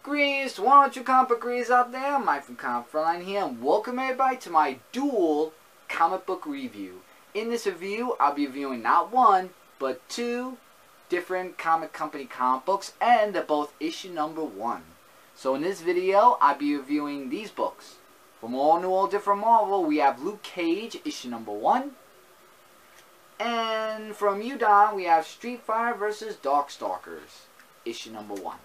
Greetings to one or two comic book readers out there. Mike from Frontline here, and welcome everybody to my Duel comic book review. In this review, I'll be reviewing not one, but two different comic company comic books, and they're both issue number 1. So in this video, I'll be reviewing these books. From All New, All Different Marvel, we have Luke Cage, issue number 1. And from Udon, we have Street Fighter vs. Darkstalkers, issue number 1.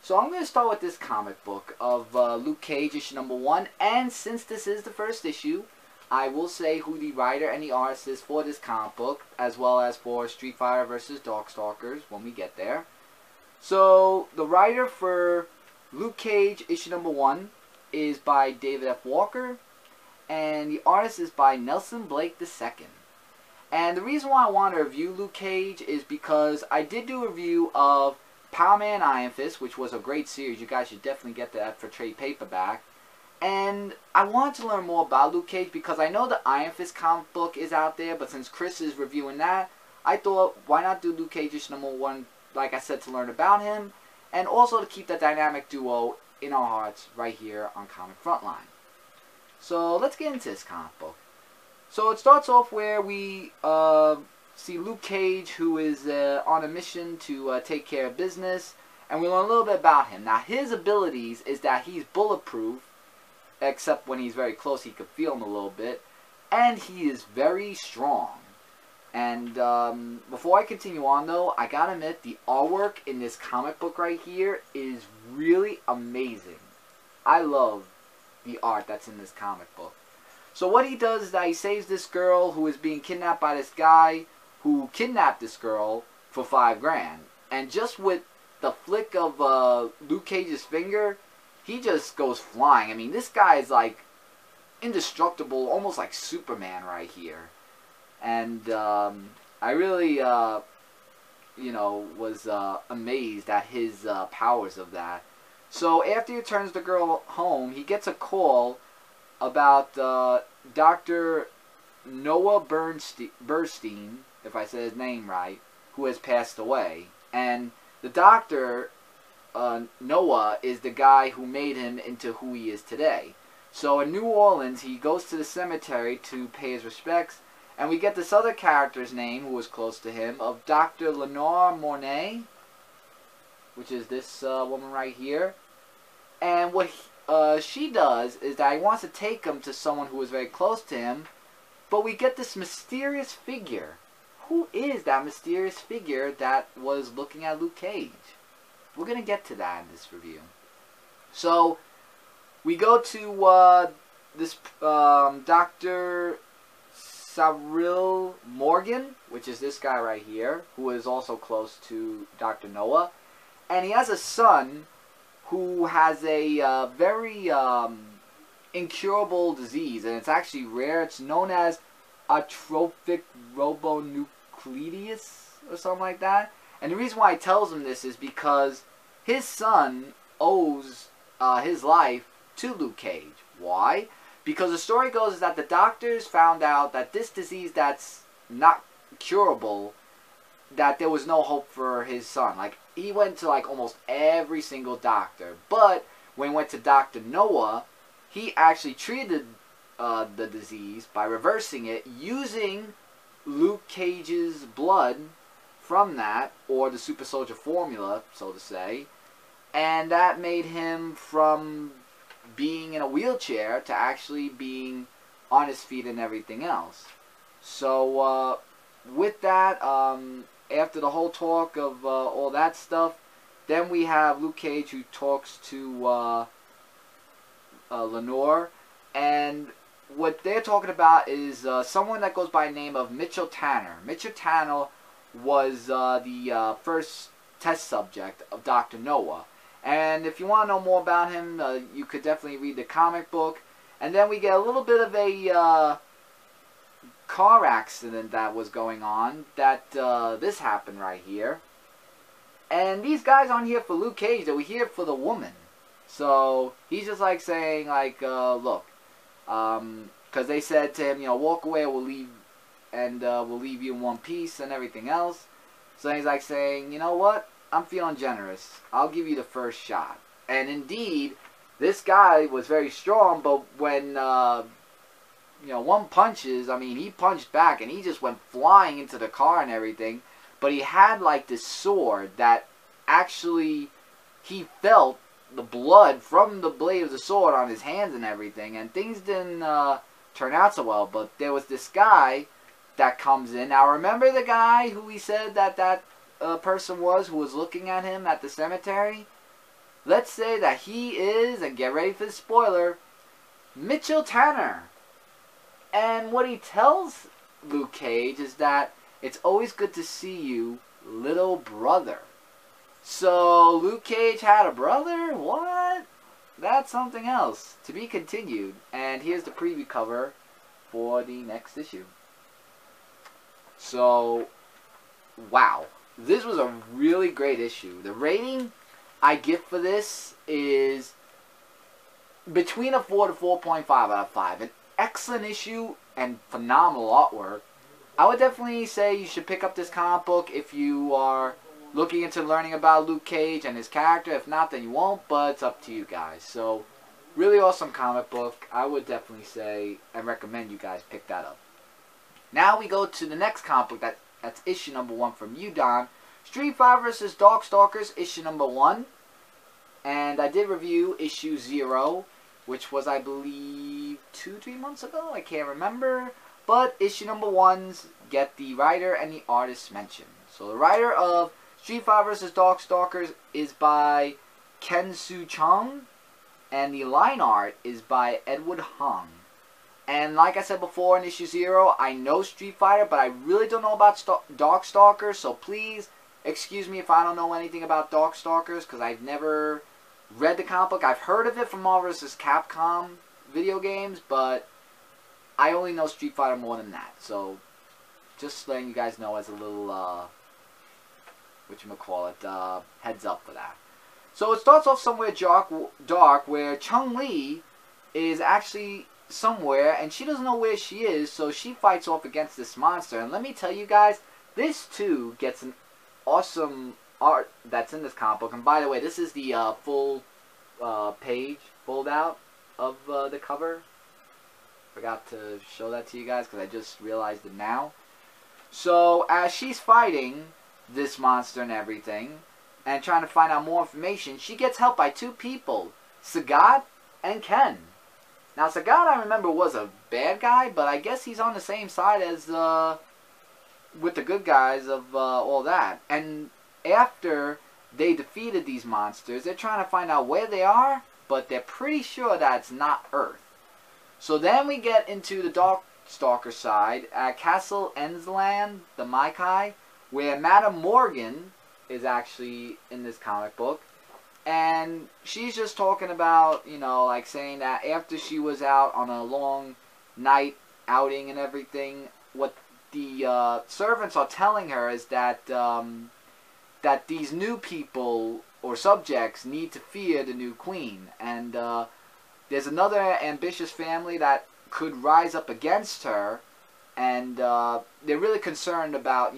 So I'm going to start with this comic book of Luke Cage, issue number 1. And since this is the first issue, I will say who the writer and the artist is for this comic book, as well as for Street Fighter vs. Darkstalkers when we get there. So the writer for Luke Cage, issue number 1, is by David F. Walker. And the artist is by Nelson Blake II. And the reason why I want to review Luke Cage is because I did do a review of Power Man Iron Fist, which was a great series. You guys should definitely get that for trade paperback. And I wanted to learn more about Luke Cage because I know the Iron Fist comic book is out there, but since Chris is reviewing that, I thought, why not do Luke Cage issue number 1, like I said, to learn about him, and also to keep that dynamic duo in our hearts right here on Comic Frontline. So let's get into this comic book. So it starts off where we see Luke Cage, who is on a mission to take care of business, and we learn a little bit about him. Now, his abilities is that he's bulletproof, except when he's very close, he can feel him a little bit, and he is very strong. And before I continue on, though, I gotta admit, the artwork in this comic book right here is really amazing. I love the art that's in this comic book. So what he does is that he saves this girl who is being kidnapped by this guy who kidnapped this girl for $5 grand. And just with the flick of Luke Cage's finger, he just goes flying. I mean, this guy is like indestructible, almost like Superman right here. And I really, you know, was amazed at his powers of that. So after he returns the girl home, he gets a call about Dr. Noah Burstein, if I said his name right, who has passed away. And the doctor, Noah, is the guy who made him into who he is today. So in New Orleans, he goes to the cemetery to pay his respects, and we get this other character's name, who was close to him, of Dr. Lenore Mornay, which is this woman right here. And what she does is that he wants to take him to someone who is very close to him, but we get this mysterious figure. Who is that mysterious figure that was looking at Luke Cage? We're going to get to that in this review. So, we go to this Dr. Cyril Morgan, which is this guy right here, who is also close to Dr. Noah. And he has a son who has a very incurable disease, and it's actually rare. It's known as atrophic ribonucleatus or something like that. And the reason why he tells him this is because his son owes his life to Luke Cage. Why? Because the story goes is that the doctors found out that this disease that's not curable, that there was no hope for his son. Like, he went to like almost every single doctor, but when he went to Dr. Noah, he actually treated the disease by reversing it using Luke Cage's blood from that, or the super soldier formula, so to say, and that made him from being in a wheelchair to actually being on his feet and everything else. So with that, after the whole talk of all that stuff, then we have Luke Cage who talks to Lenore, and what they're talking about is someone that goes by the name of Mitchell Tanner. Mitchell Tanner was the first test subject of Dr. Noah. And if you want to know more about him, you could definitely read the comic book. And then we get a little bit of a car accident that was going on, that this happened right here. And these guys aren't here for Luke Cage, they were here for the woman. So he's just like saying, like, look, because they said to him, you know, walk away, we'll leave, and we'll leave you in one piece and everything else. So he's like saying, you know what, I'm feeling generous, I'll give you the first shot. And indeed, this guy was very strong, but when, one punches, I mean, he punched back and he just went flying into the car and everything. But he had like this sword that actually he felt the blood from the blade of the sword on his hands and everything. And things didn't turn out so well. But there was this guy that comes in. Now, remember the guy who he said that person was who was looking at him at the cemetery? Let's say that he is, and get ready for the spoiler, Mitchell Tanner. And what he tells Luke Cage is that it's always good to see you, little brother. So Luke Cage had a brother? What? That's something else. To be continued. And here's the preview cover for the next issue. So, wow. This was a really great issue. The rating I give for this is between a 4 to 4.5 out of 5. An excellent issue and phenomenal artwork. I would definitely say you should pick up this comic book if you are looking into learning about Luke Cage and his character. If not, then you won't, but it's up to you guys. So, really awesome comic book. I would definitely say and recommend you guys pick that up. Now we go to the next comic book. That's issue number 1 from you, Don. Street Fighter vs. Darkstalkers, issue number 1. And I did review issue 0, which was, I believe, 2-3 months ago. I can't remember. But issue number 1's get the writer and the artist mentioned. So the writer of Street Fighter vs. Darkstalkers is by Ken Soo Chung. And the line art is by Edward Hung. And like I said before in issue 0, I know Street Fighter, but I really don't know about Darkstalkers. So please excuse me if I don't know anything about Darkstalkers, because I've never read the comic book. I've heard of it from Marvel vs. Capcom video games, but I only know Street Fighter more than that. So just letting you guys know as a little, heads up for that. So it starts off somewhere dark where Chun-Li is actually somewhere, and she doesn't know where she is, so she fights off against this monster. And let me tell you guys, this too gets an awesome art that's in this comic book. And by the way, this is the full page fold out of the cover. Forgot to show that to you guys because I just realized it now. So as she's fighting this monster and everything and trying to find out more information, she gets help by 2 people, Sagat and Ken. Now, Sagat, I remember, was a bad guy, but I guess he's on the same side as, with the good guys of all that. And after they defeated these monsters, they're trying to find out where they are, but they're pretty sure that it's not Earth. So then we get into the Darkstalker side at Castle Ensland, the Maikai, where Madame Morgan is actually in this comic book. And she's just talking about, like saying that after she was out on a long night outing and everything, what the servants are telling her is that that these new people or subjects need to fear the new queen. And there's another ambitious family that could rise up against her. And they're really concerned about,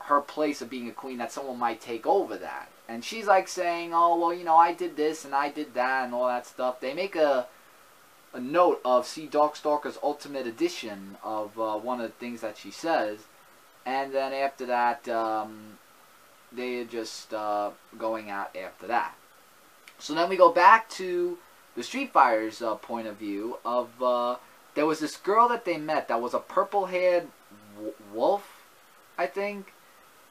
her place of being a queen, that someone might take over that. And she's like saying, oh, well, I did this and I did that and all that stuff. They make a note of see Darkstalkers Ultimate Edition of one of the things that she says. And then after that, they're just going out after that. So then we go back to the Street Fighter's point of view of there was this girl that they met that was a purple-haired wolf, I think.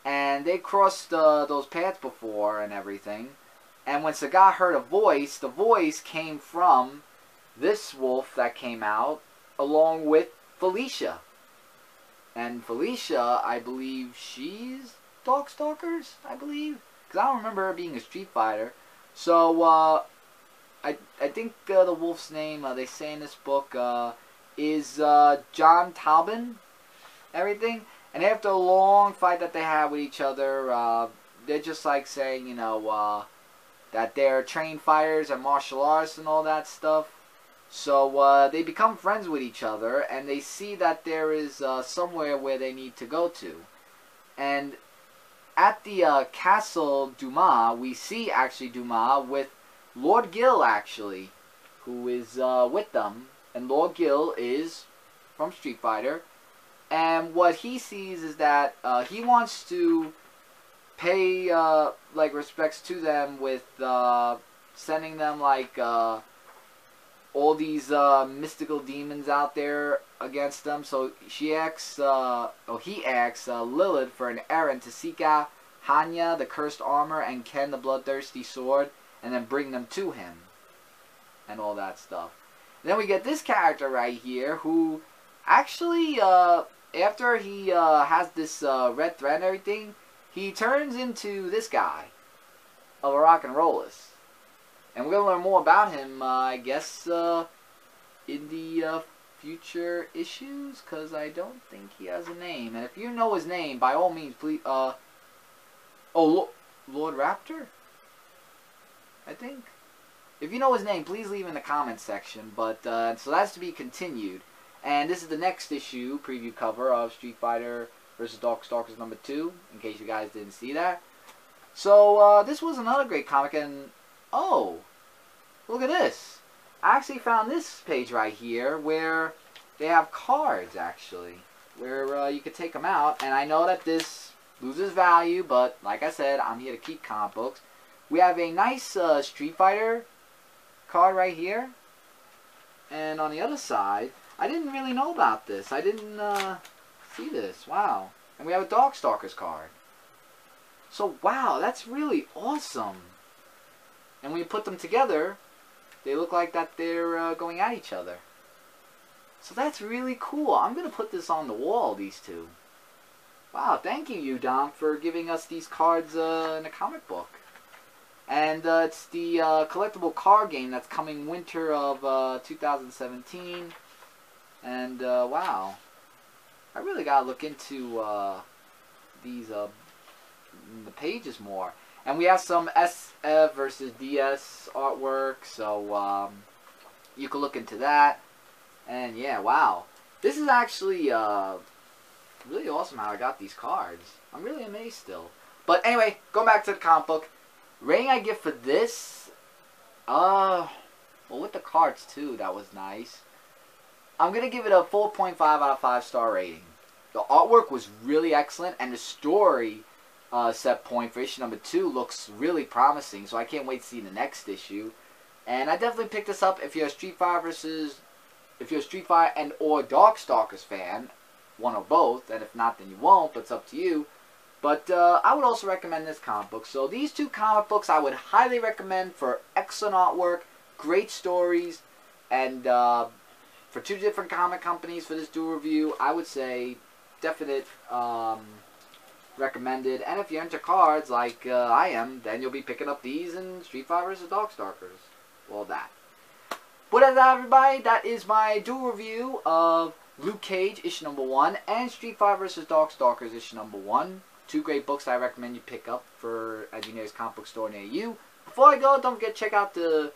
And they crossed those paths before and everything. And when Sagat heard a voice, the voice came from this wolf that came out along with Felicia. And Felicia, I believe she's Darkstalkers, I believe. Because I don't remember her being a Street Fighter. So, I think the wolf's name, they say in this book, is John Taubin, everything. And after a long fight that they have with each other, they're just like saying, that they're trained fighters and martial artists and all that stuff. So they become friends with each other, and they see that there is somewhere where they need to go to. And at the Castle Dumas, we see actually Dumas with Lord Gill, actually, who is with them. And Lord Gill is from Street Fighter. And what he sees is that he wants to pay like respects to them with sending them like all these mystical demons out there against them. So he asks Lilith for an errand to seek out Hanya, the cursed armor, and Ken, the bloodthirsty sword, and then bring them to him, and all that stuff. And then we get this character right here, who actually, after he has this red thread and everything, he turns into this guy, a rock and rollist. And we're going to learn more about him, I guess, in the future issues, because I don't think he has a name. And if you know his name, by all means, please, oh, Lord Raptor? I think. If you know his name, please leave in the comments section. But, so that's to be continued. And this is the next issue, preview cover of Street Fighter vs. Darkstalkers number 2, in case you guys didn't see that. So, this was another great comic, and oh, look at this. I actually found this page right here where they have cards, actually, where you could take them out. And I know that this loses value, but like I said, I'm here to keep comic books. We have a nice Street Fighter card right here. And on the other side, I didn't really know about this. I didn't see this. Wow. And we have a Darkstalkers card. So, wow, that's really awesome. And when you put them together, they look like that they're going at each other. So that's really cool. I'm going to put this on the wall, these two. Wow, thank you, Udom, for giving us these cards in a comic book. And it's the collectible card game that's coming winter of 2017. And, wow. I really got to look into these the pages more. And we have some SF versus DS artwork, so you can look into that. And yeah, wow. This is actually really awesome how I got these cards. I'm really amazed still. But anyway, going back to the comic book. Rating I give for this, well, with the cards too, that was nice. I'm going to give it a 4.5 out of 5 star rating. The artwork was really excellent, and the story set point for issue number 2 looks really promising, so I can't wait to see the next issue. And I definitely picked this up if you're a Street Fighter and or Darkstalkers fan, one or both, and if not then you won't, but it's up to you. But I would also recommend this comic book. So these two comic books I would highly recommend for excellent artwork, great stories, and for two different comic companies for this dual review, I would say definite recommended. And if you're into cards like I am, then you'll be picking up these in Street Fighter vs. Darkstalkers. Well, that. But that's that, everybody. That is my dual review of Linkage issue number 1 and Street Fighter vs. Darkstalkers issue number 1. Two great books I recommend you pick up for at your nearest comic book store near you. Before I go, don't forget to check out the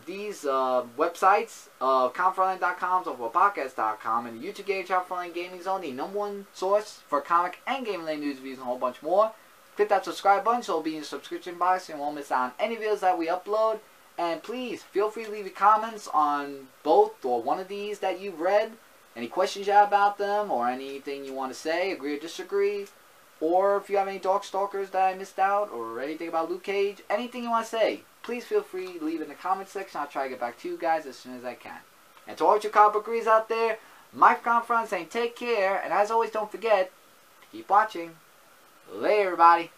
these websites of Frontline.com, podcast.com, and the YouTube game channel Frontline Gaming Zone, the #1 source for comic and gaming related news, reviews, and a whole bunch more. Click that subscribe button so it'll be in the subscription box so you won't miss out on any videos that we upload. And please, feel free to leave your comments on both or one of these that you've read. Any questions you have about them, or anything you want to say, agree or disagree. Or if you have any Darkstalkers that I missed out, or anything about Linkage, anything you want to say, please feel free to leave it in the comment section. I'll try to get back to you guys as soon as I can. And to all your comic book readers out there, Mike from saying take care, and as always, don't forget to keep watching. Later, everybody.